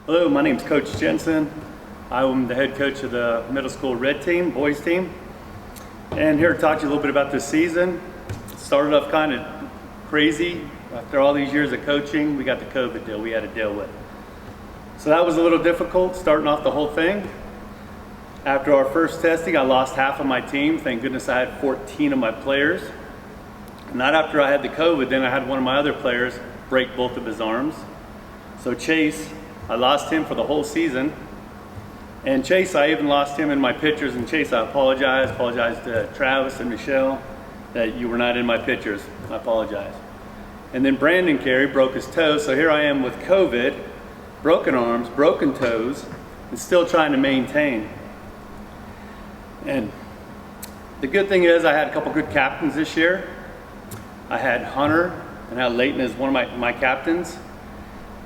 Hello, my name is Coach Jensen. I'm the head coach of the middle school red team, boys team. And here to talk to you a little bit about this season. It started off kind of crazy. After all these years of coaching, we got the COVID deal we had to deal with. So that was a little difficult, starting off the whole thing. After our first testing, I lost half of my team. Thank goodness I had 14 of my players. Not after I had the COVID, then I had one of my other players break both of his arms. So Chase, I lost him for the whole season. And Chase, I even lost him in my pictures. And Chase, I apologize to Travis and Michelle that you were not in my pictures. I apologize. And then Brandon Carey broke his toe. So here I am with COVID, broken arms, broken toes, and still trying to maintain. And the good thing is I had a couple good captains this year. I had Hunter and I had Leighton as one of my captains.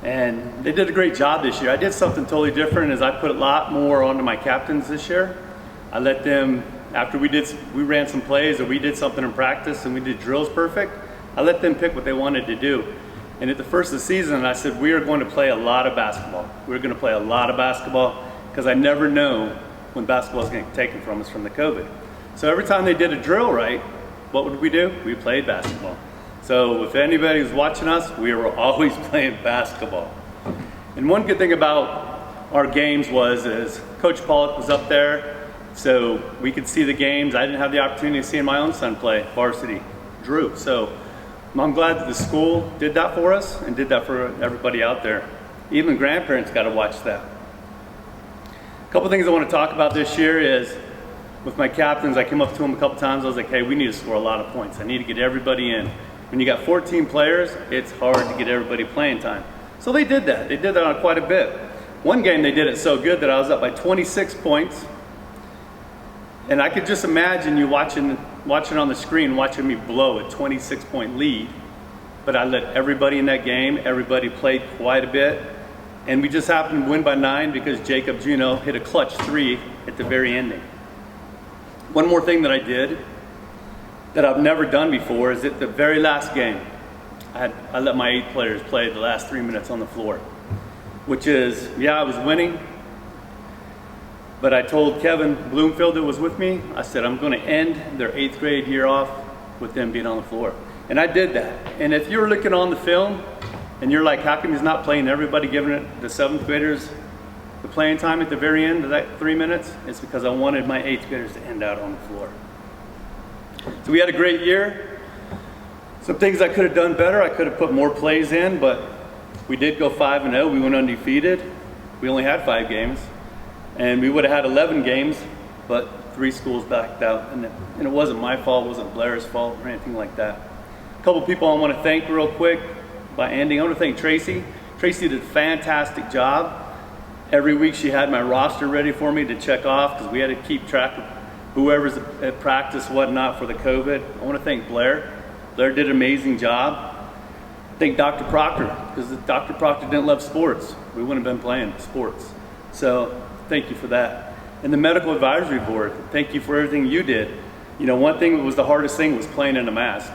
And they did a great job this year. I did something totally different is I put a lot more onto my captains this year. I let them, after we ran some plays or we did something in practice and we did drills perfect, I let them pick what they wanted to do. And at the first of the season, I said, we are going to play a lot of basketball. We're going to play a lot of basketball because I never know when basketball is going to get taken from us from the COVID. So every time they did a drill right, what would we do? We played basketball. So if anybody was watching us, we were always playing basketball. And one good thing about our games is Coach Pollock was up there, so we could see the games. I didn't have the opportunity to see my own son play varsity, Drew. So I'm glad that the school did that for us and did that for everybody out there. Even grandparents got to watch that. A couple things I want to talk about this year is with my captains, I came up to them a couple times. I was like, hey, we need to score a lot of points. I need to get everybody in. When you got 14 players, it's hard to get everybody playing time. So they did that. They did that on quite a bit. One game they did it so good that I was up by 26 points. And I could just imagine you watching on the screen, watching me blow a 26-point lead. But I let everybody in that game, everybody played quite a bit. And we just happened to win by 9 because Jacob Juno hit a clutch 3 at the very ending. One more thing that I did that I've never done before is at the very last game, I let my 8 players play the last 3 minutes on the floor, which is, yeah, I was winning, but I told Kevin Bloomfield that was with me, I said, I'm going to end their 8th grade year off with them being on the floor. And I did that. And if you're looking on the film and you're like, how come he's not playing everybody, giving it the 7th graders the playing time at the very end of that 3 minutes, it's because I wanted my 8th graders to end out on the floor. So we had a great year. Some things I could have done better. I could have put more plays in, but we did go 5-0. We went undefeated. We only had 5 games. And we would have had 11 games, but 3 schools backed out. And it wasn't my fault, it wasn't Blair's fault or anything like that. A couple people I want to thank real quick by ending. I want to thank Tracy. Tracy did a fantastic job. Every week she had my roster ready for me to check off because we had to keep track of whoever's at practice, whatnot for the COVID. I want to thank Blair. Blair did an amazing job. Thank Dr. Proctor, because if Dr. Proctor didn't love sports, we wouldn't have been playing sports. So thank you for that. And the medical advisory board, thank you for everything you did. You know, one thing that was the hardest thing was playing in a mask.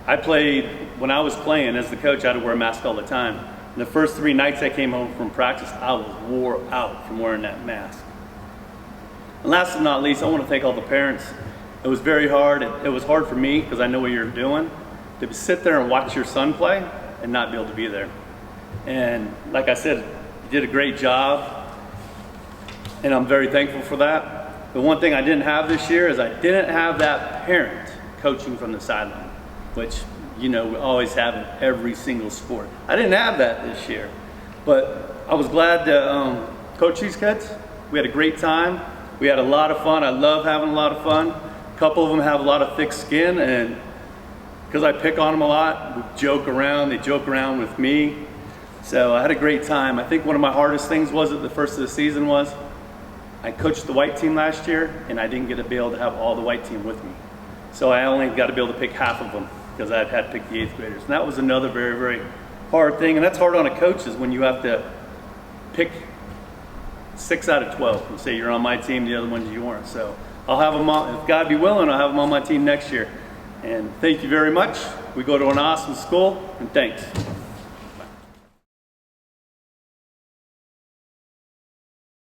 When I was playing as the coach, I had to wear a mask all the time. And the first 3 nights I came home from practice, I was wore out from wearing that mask. And last but not least, I want to thank all the parents. It was very hard. It was hard for me because I know what you're doing. To sit there and watch your son play and not be able to be there. And like I said, you did a great job. And I'm very thankful for that. The one thing I didn't have this year is I didn't have that parent coaching from the sideline, which, you know, we always have in every single sport. I didn't have that this year. But I was glad to coach these kids. We had a great time. We had a lot of fun. I love having a lot of fun. A couple of them have a lot of thick skin, and because I pick on them a lot, we joke around. They joke around with me. So I had a great time. I think one of my hardest things was at the first of the season was I coached the white team last year, and I didn't get to be able to have all the white team with me. So I only got to be able to pick half of them because I had to pick the 8th graders. And that was another very, very hard thing. And that's hard on a coach is when you have to pick 6 out of 12 and say you're on my team, the other ones you weren't. So I'll have them on, if God be willing, I'll have them on my team next year. And thank you very much. We go to an awesome school, and thanks.